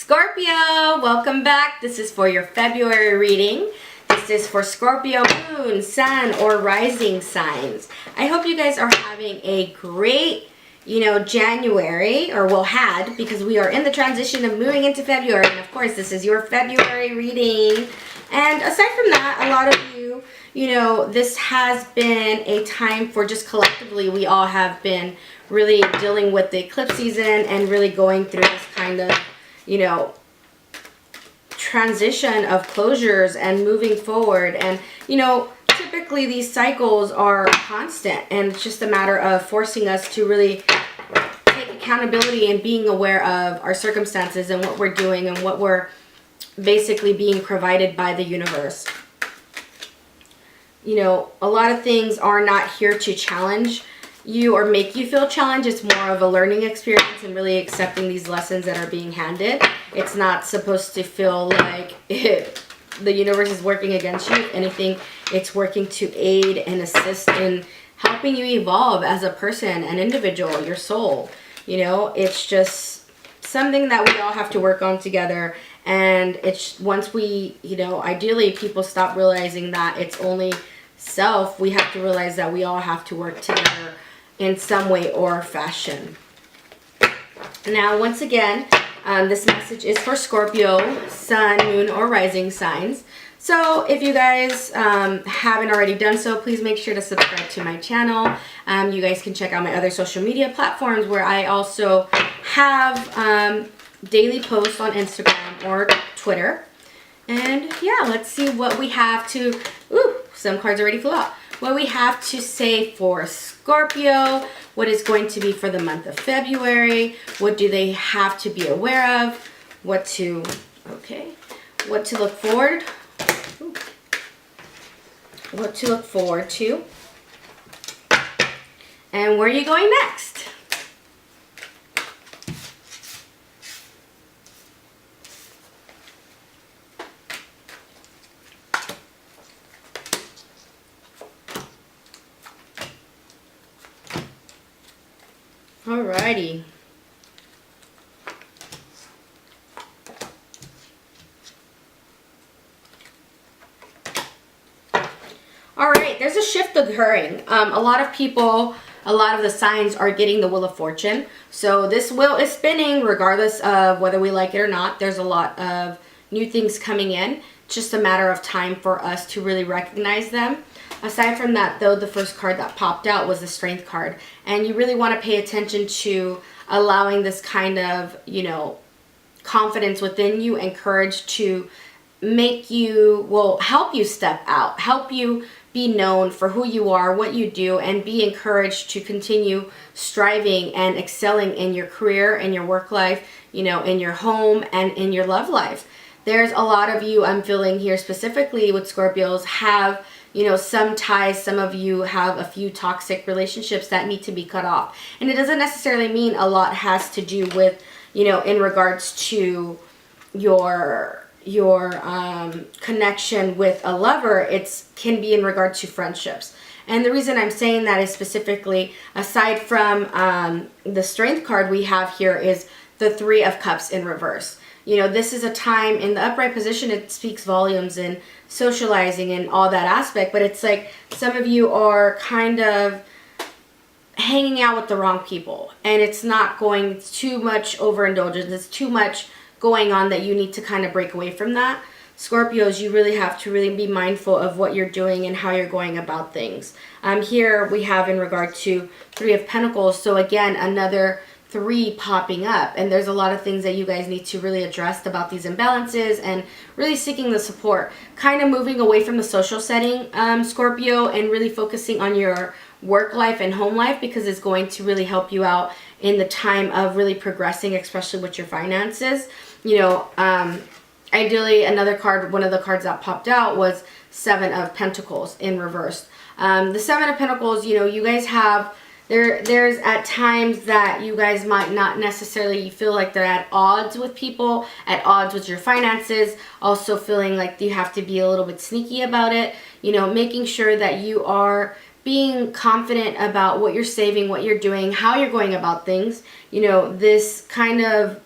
Scorpio, welcome back. This is for your February reading. This is for Scorpio moon, sun, or rising signs. I hope you guys are having a great, January, or had, because we are in the transition of moving into February. And of course, this is your February reading. And aside from that, a lot of you, this has been a time for just collectively, we all have been really dealing with the eclipse season and really going through this kind of, transition of closures and moving forward. And, typically these cycles are constant, and it's just a matter of forcing us to really take accountability and being aware of our circumstances and what we're doing and what we're basically being provided by the universe. A lot of things are not here to challenge you or make you feel challenged. It's more of a learning experience and really accepting these lessons that are being handed. It's not supposed to feel like the universe is working against you. If anything, it's working to aid and assist in helping you evolve as a person, an individual, your soul. It's just something that we all have to work on together. And it's once we, ideally people stop realizing that it's only self, we have to realize that we all have to work together in some way or fashion. Now, once again, this message is for Scorpio, sun, moon, or rising signs. So if you guys haven't already done so, please make sure to subscribe to my channel. You guys can check out my other social media platforms where I also have daily posts on Instagram or Twitter. And yeah, let's see what we have to, some cards already flew out. What we have to say for Scorpio, what is going to be for the month of February, what do they have to be aware of, what to look forward, what to look forward to, and where are you going next? Alrighty. Alright, there's a shift occurring. A lot of people, a lot of the signs are getting the Wheel of Fortune. So this wheel is spinning regardless of whether we like it or not. There's a lot of new things coming in. It's just a matter of time for us to really recognize them. Aside from that, though, the first card that popped out was the Strength card. And you really want to pay attention to allowing this kind of, confidence within you and courage to make you, help you step out, help you be known for who you are, what you do, and be encouraged to continue striving and excelling in your career, in your work life, in your home, and in your love life. There's a lot of you, I'm feeling here specifically with Scorpios, have some ties. Some of you have a few toxic relationships that need to be cut off. And it doesn't necessarily mean a lot has to do with, in regards to your connection with a lover. It can be in regard to friendships. And the reason I'm saying that is specifically, aside from the Strength card we have here, is the Three of Cups in reverse. This is a time in the upright position, it speaks volumes in socializing and all that aspect, but it's like some of you are kind of hanging out with the wrong people, and it's not going, it's too much overindulgence, it's too much going on that you need to kind of break away from that. Scorpios, you really have to really be mindful of what you're doing and how you're going about things. Here we have in regard to Three of Pentacles, so again, another 3 popping up, and there's a lot of things that you guys need to really address about these imbalances and really seeking the support, kind of moving away from the social setting, Scorpio, and really focusing on your work life and home life, because it's going to really help you out in the time of really progressing, especially with your finances. Ideally, another card, one of the cards that popped out was Seven of Pentacles in reverse. The Seven of Pentacles, you guys have There's at times that you guys might not necessarily feel like they're at odds with people, at odds with your finances, also feeling like you have to be a little bit sneaky about it, making sure that you are being confident about what you're saving, what you're doing, how you're going about things. This kind of,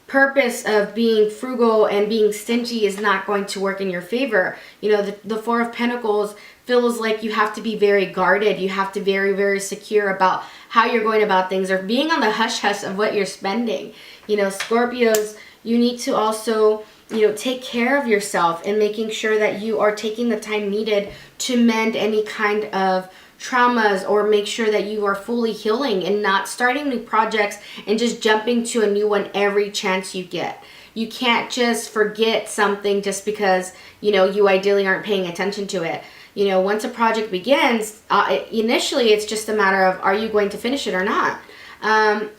purpose of being frugal and being stingy is not going to work in your favor. You know, the Four of Pentacles feels like you have to be very guarded. You have to be very, very secure about how you're going about things, or being on the hush-hush of what you're spending. You know, Scorpios, you need to also, you know, take care of yourself and making sure that you are taking the time needed to mend any kind of traumas, or make sure that you are fully healing and not starting new projects and just jumping to a new one every chance you get. You can't just forget something just because, you know, you ideally aren't paying attention to it. You know, once a project begins, initially it's just a matter of, are you going to finish it or not?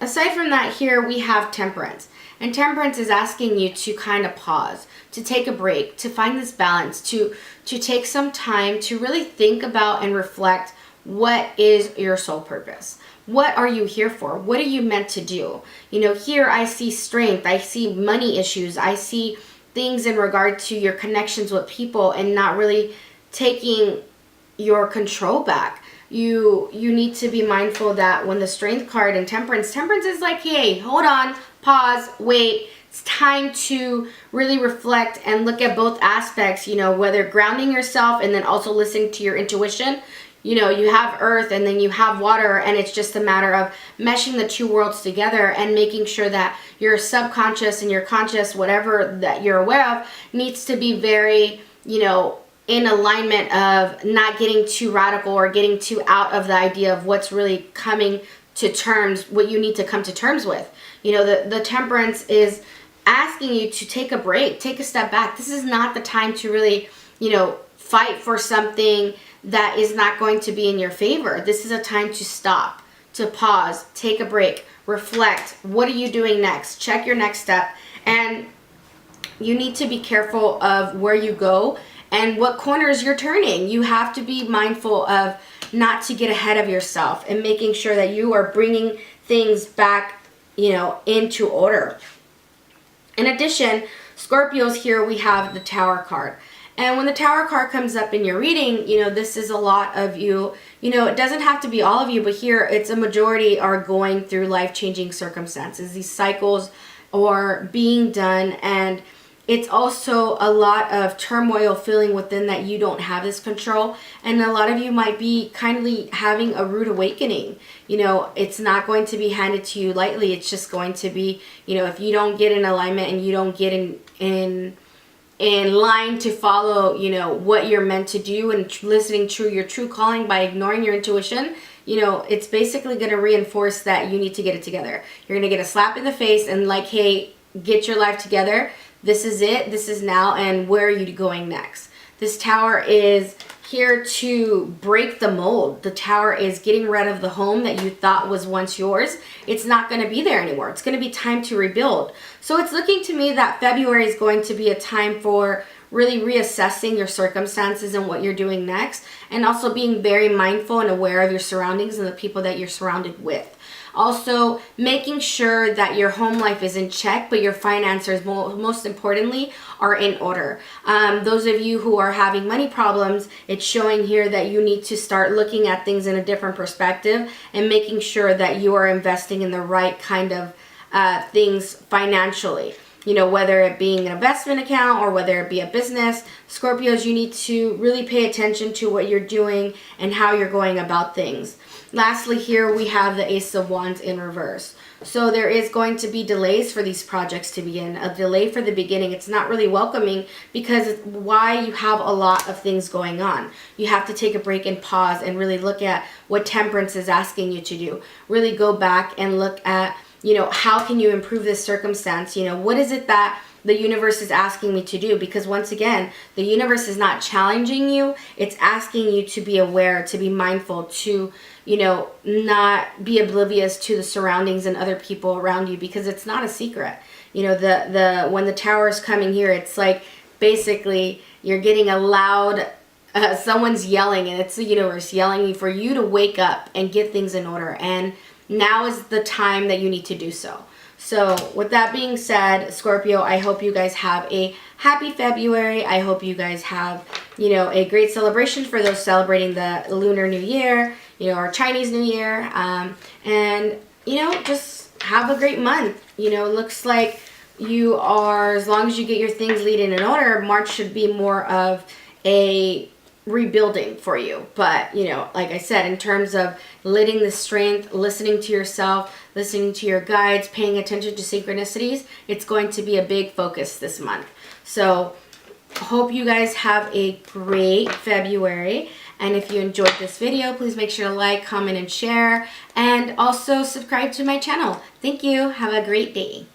Aside from that, here we have Temperance. And Temperance is asking you to kind of pause, to take a break, to find this balance, to take some time to really think about and reflect, what is your soul purpose? What are you here for? What are you meant to do? You know, here I see strength, I see money issues, I see things in regard to your connections with people and not really taking your control back. You need to be mindful that when the Strength card and Temperance is like, hey, hold on, pause, wait. It's time to really reflect and look at both aspects, you know, whether grounding yourself and then also listening to your intuition. You know, you have earth and then you have water, and it's just a matter of meshing the two worlds together and making sure that your subconscious and your conscious, whatever that you're aware of, needs to be very, you know, in alignment of not getting too radical or getting too out of the idea of what's really coming to terms, what you need to come to terms with. You know, the Temperance is asking you to take a break, take a step back. This is not the time to really, you know, fight for something that is not going to be in your favor. This is a time to stop, to pause, take a break, reflect. What are you doing next? Check your next step. And you need to be careful of where you go and what corners you're turning. You have to be mindful of not to get ahead of yourself and making sure that you are bringing things back, you know, into order. In addition, Scorpios, here we have the Tower card. And when the Tower card comes up in your reading, you know, this is a lot of you. You know, it doesn't have to be all of you, but here it's a majority are going through life-changing circumstances. These cycles are being done, and it's also a lot of turmoil feeling within that you don't have this control. And a lot of you might be kindly having a rude awakening. You know, it's not going to be handed to you lightly. It's just going to be, you know, if you don't get in alignment and you don't get in line to follow, you know, what you're meant to do and listening to your true calling by ignoring your intuition, you know, it's basically going to reinforce that you need to get it together. You're going to get a slap in the face and like, hey, get your life together. This is it. This is now. And where are you going next? This Tower is here to break the mold. The Tower is getting rid of the home that you thought was once yours. It's not going to be there anymore. It's going to be time to rebuild. So it's looking to me that February is going to be a time for really reassessing your circumstances and what you're doing next, and also being very mindful and aware of your surroundings and the people that you're surrounded with. Also, making sure that your home life is in check, but your finances, most importantly, are in order. Those of you who are having money problems, it's showing here that you need to start looking at things in a different perspective and making sure that you are investing in the right kind of things financially. You know, whether it being an investment account or whether it be a business. Scorpios, you need to really pay attention to what you're doing and how you're going about things. Lastly, here we have the Ace of Wands in reverse. So there is going to be delays for these projects to begin. A delay for the beginning. It's not really welcoming because it's why you have a lot of things going on. You have to take a break and pause and really look at what Temperance is asking you to do. Really go back and look at, you know, how can you improve this circumstance? You know, what is it that the universe is asking me to do? Because once again, the universe is not challenging you. It's asking you to be aware, to be mindful, to, you know, not be oblivious to the surroundings and other people around you, because it's not a secret. You know, when the Tower is coming here, it's like basically you're getting a loud, someone's yelling, and it's the universe yelling for you to wake up and get things in order. And now is the time that you need to do so. So with that being said, Scorpio, I hope you guys have a happy February. I hope you guys have, you know, a great celebration for those celebrating the Lunar New Year, you know, or Chinese New Year. And, you know, just have a great month. You know, looks like you are, as long as you get your things leading in order, March should be more of a rebuilding for you. But, you know, like I said, in terms of letting the strength, listening to yourself, listening to your guides, paying attention to synchronicities, it's going to be a big focus this month. So hope you guys have a great February. And if you enjoyed this video, please make sure to like, comment, and share. And also subscribe to my channel. Thank you. Have a great day.